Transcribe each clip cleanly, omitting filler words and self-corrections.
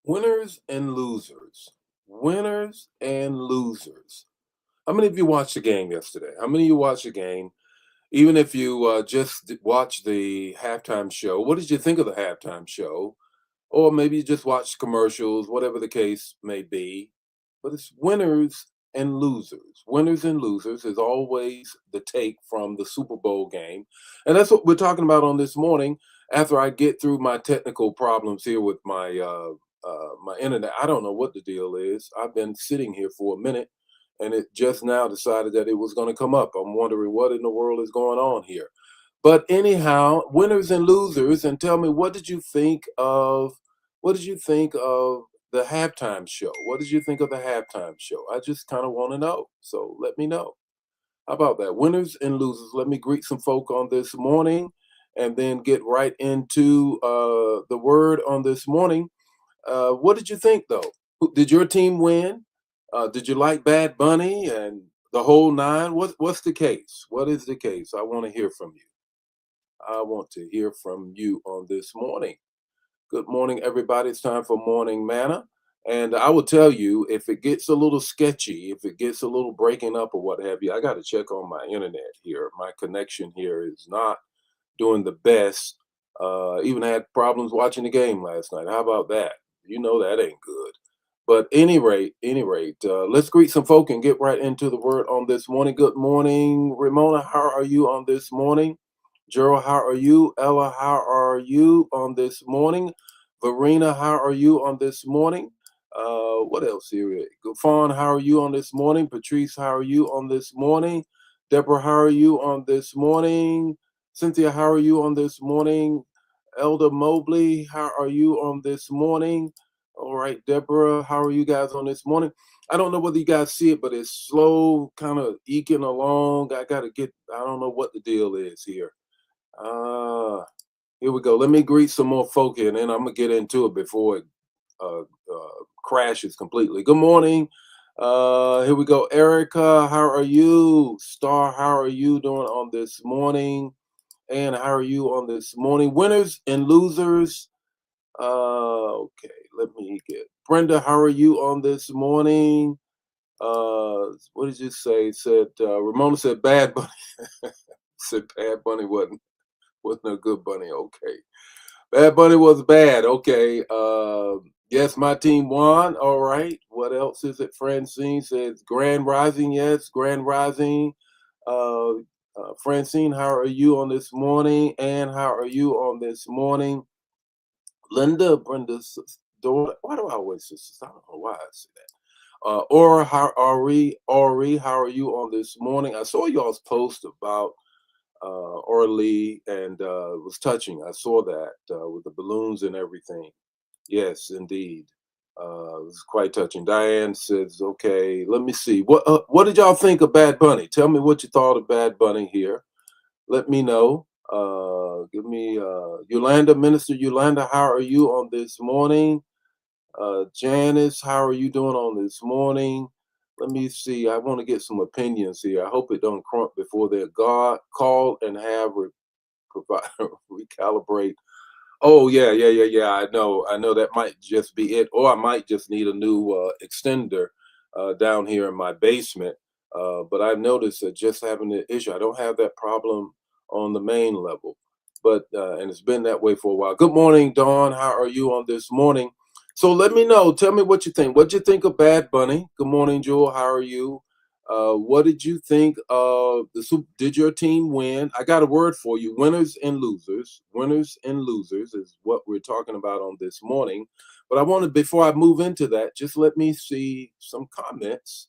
Winners and losers. Winners and losers. How many of you watched the game yesterday? How many of you watched the game? Even if you watched the halftime show, what did you think of the halftime show? Or maybe you just watched commercials, whatever the case may be. But it's winners and losers. Winners and losers is always the take from the Super Bowl game. And that's what we're talking about on this morning after I get through my technical problems here with my internet. I don't know what the deal is. I've been sitting here for a minute and it just now decided that it was going to come up. I'm wondering what in the world is going on here. But anyhow, winners and losers, and tell me what did you think of the halftime show? What did you think of the halftime show? I just kind of want to know. So let me know. How about that? Winners and losers. Let me greet some folk on this morning and then get right into the word on this morning. What did you think though? Did your team win? Did you like Bad Bunny and the whole nine? What's the case? What is the case? I want to hear from you. I want to hear from you on this morning. Good morning, everybody. It's time for morning manna. And I will tell you, if it gets a little sketchy, if it gets a little breaking up or what have you, I got to check on my internet here. My connection here is not doing the best. Even had problems watching the game last night. How about that? You know that ain't good. But any rate, let's greet some folk and get right into the word on this morning. Good morning, Ramona. How are you on this morning? Gerald, how are you? Ella, how are you on this morning? Verena, how are you on this morning? What else here? Fawn, how are you on this morning? Patrice, how are you on this morning? Deborah, how are you on this morning? Cynthia, how are you on this morning? Elder Mobley, how are you on this morning? All right, Deborah, how are you guys on this morning? I don't know whether you guys see it, but it's slow, kind of eking along. I don't know what the deal is here. Uh, Here we go. Let me greet some more folk here, and then I'm gonna get into it before it crashes completely. Good morning. Here we go. Erica, how are you? Star, how are you doing on this morning? And how are you on this morning? Winners and losers. Okay, let me get Brenda. How are you on this morning? What did you say? Said Ramona said Bad Bunny. Said Bad Bunny wasn't a good bunny. Okay. Bad Bunny was bad. Okay. Yes, my team won. All right. What else is it? Francine says Grand Rising. Yes, Grand Rising. Uh, Francine, how are you on this morning? And how are you on this morning? Linda, Brenda's daughter. Why do I always say this? I don't know why I say that. Or how are we? Ori, how are you on this morning? I saw y'all's post about Orly, and it was touching. I saw that with the balloons and everything. Yes, indeed. It was quite touching. Diane says, "Okay, let me see. What did y'all think of Bad Bunny? Tell me what you thought of Bad Bunny here. Let me know. Give me Yolanda, Minister Yolanda. How are you on this morning? Janice, how are you doing on this morning? Let me see. I want to get some opinions here. I hope it don't crump before they're call and have provide recalibrate. Oh yeah. I know that might just be it, or I might just need a new extender down here in my basement. But I've noticed that just having the issue, I don't have that problem on the main level, but and it's been that way for a while. Good morning, Dawn. How are you on this morning? So let me know. Tell me what you think. What you think of Bad Bunny? Good morning, Jewel. How are you? What did you think of the Super? Did your team win? I got a word for you: winners and losers. Winners and losers is what we're talking about on this morning. But I wanted, before I move into that, just let me see some comments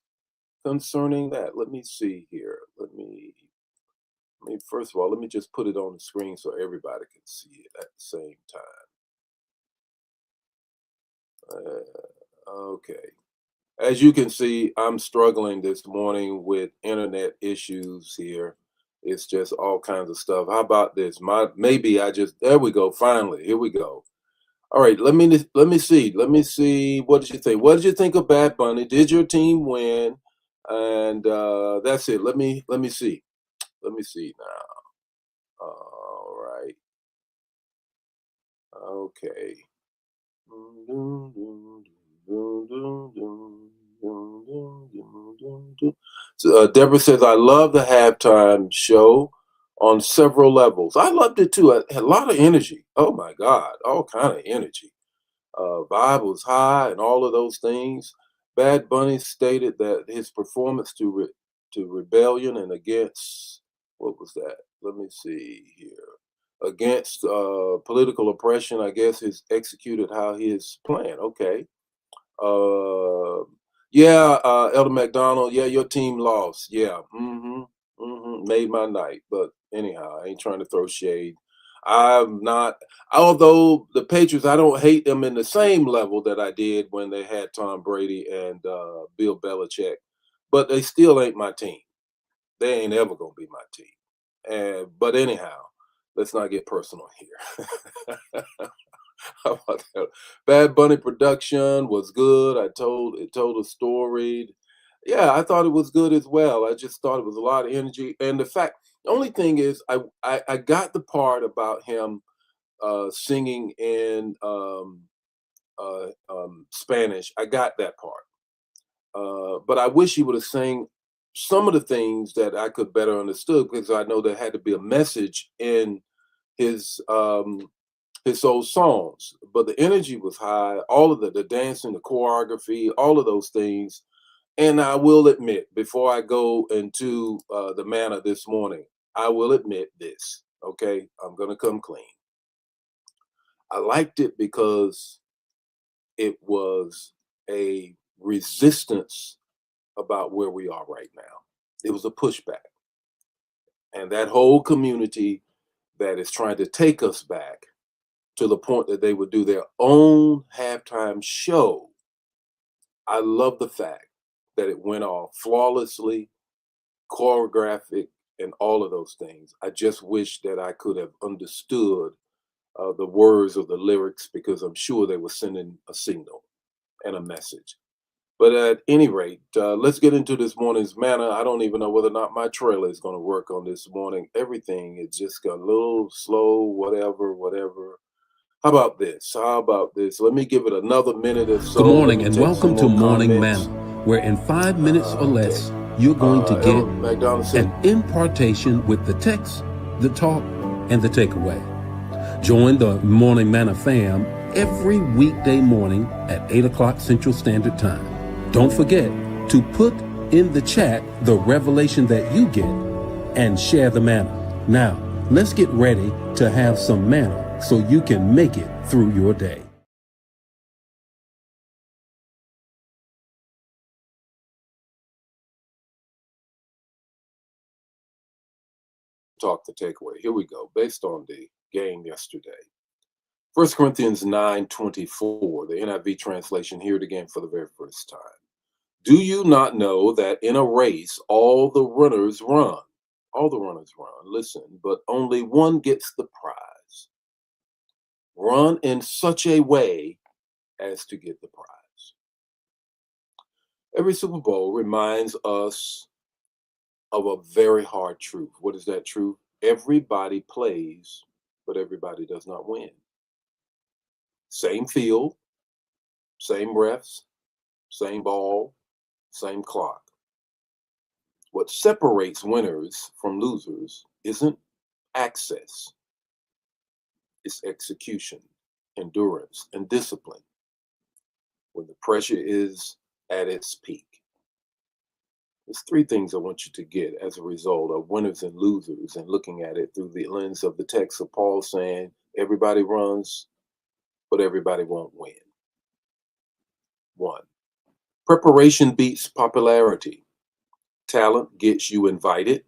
concerning that. Let me see here. First of all, let me just put it on the screen so everybody can see it at the same time. Okay. As you can see, I'm struggling this morning with internet issues here. It's just all kinds of stuff. How about this? Maybe I just there we go. Finally, here we go. All right, let me see. Let me see. What did you think? What did you think of Bad Bunny? Did your team win? And that's it. Let me see. Let me see now. All right. Okay. Deborah says, I love the halftime show on several levels. I loved it too. It had a lot of energy. Oh my God, all kind of energy. Vibe was high and all of those things. Bad Bunny stated that his performance to Rebellion and against, what was that? Let me see here. Against political oppression, I guess, is executed how he is planned. Okay. Uh, yeah, Elder McDonald. Yeah, your team lost. Yeah, made my night. But anyhow, I ain't trying to throw shade. I'm not. Although the Patriots, I don't hate them in the same level that I did when they had Tom Brady and Bill Belichick. But they still ain't my team. They ain't ever gonna be my team. And but anyhow, let's not get personal here. How about that? Bad Bunny production was good. It told a story. Yeah, I thought it was good as well. I just thought it was a lot of energy. And the only thing is, I got the part about him singing in Spanish. I got that part, but I wish he would have sang some of the things that I could better understood because I know there had to be a message in his old songs, but the energy was high. All of the dancing, the choreography, all of those things. And I will admit, before I go into the manna this morning, I will admit this. Okay, I'm gonna come clean. I liked it because it was a resistance about where we are right now. It was a pushback, and that whole community that is trying to take us back to the point that they would do their own halftime show. I love the fact that it went off flawlessly, choreographic, and all of those things. I just wish that I could have understood the words of the lyrics because I'm sure they were sending a signal and a message. But at any rate, let's get into this morning's manna. I don't even know whether or not my trailer is going to work on this morning. Everything is just got a little slow, whatever, whatever. How about this? How about this? Let me give it another minute or so. Good morning and welcome to Morning Manna, where in 5 minutes or less, you're going to get an impartation with the text, the talk, and the takeaway. Join the Morning Manna fam every weekday morning at 8 o'clock Central Standard Time. Don't forget to put in the chat the revelation that you get and share the manna. Now, let's get ready to have some manna so you can make it through your day. Talk the takeaway. Here we go. Based on the game yesterday. 1 Corinthians 9:24, the NIV translation, hear it again for the very first time. Do you not know that in a race all the runners run? All the runners run, listen, but only one gets the prize. Run in such a way as to get the prize. Every Super Bowl reminds us of a very hard truth. What is that truth? Everybody plays, but everybody does not win. Same field, same refs, same ball, same clock. What separates winners from losers isn't access, it's execution, endurance, and discipline when the pressure is at its peak. There's three things I want you to get as a result of winners and losers and looking at it through the lens of the text of Paul saying, everybody runs, but everybody won't win. One, preparation beats popularity. Talent gets you invited,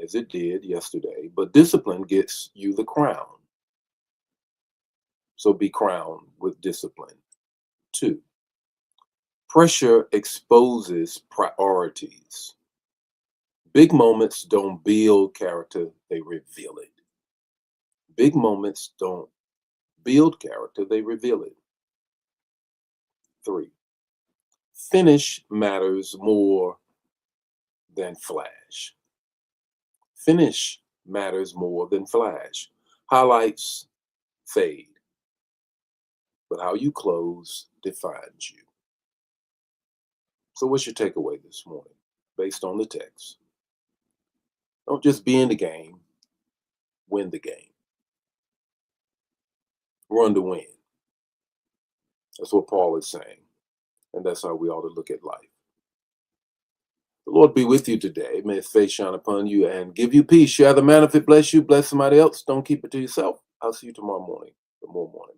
as it did yesterday, but discipline gets you the crown. So be crowned with discipline. Two, pressure exposes priorities. Big moments don't build character, they reveal it. Big moments don't build character, they reveal it. Three, finish matters more than flash. Finish matters more than flash. Highlights fade, but how you close defines you. So, what's your takeaway this morning based on the text. Don't just be in the game, win the game. Run to win. That's what Paul is saying. And that's how we ought to look at life. The Lord be with you today. May his face shine upon you and give you peace. Share the manna if it bless you. Bless somebody else. Don't keep it to yourself. I'll see you tomorrow morning. The more morning.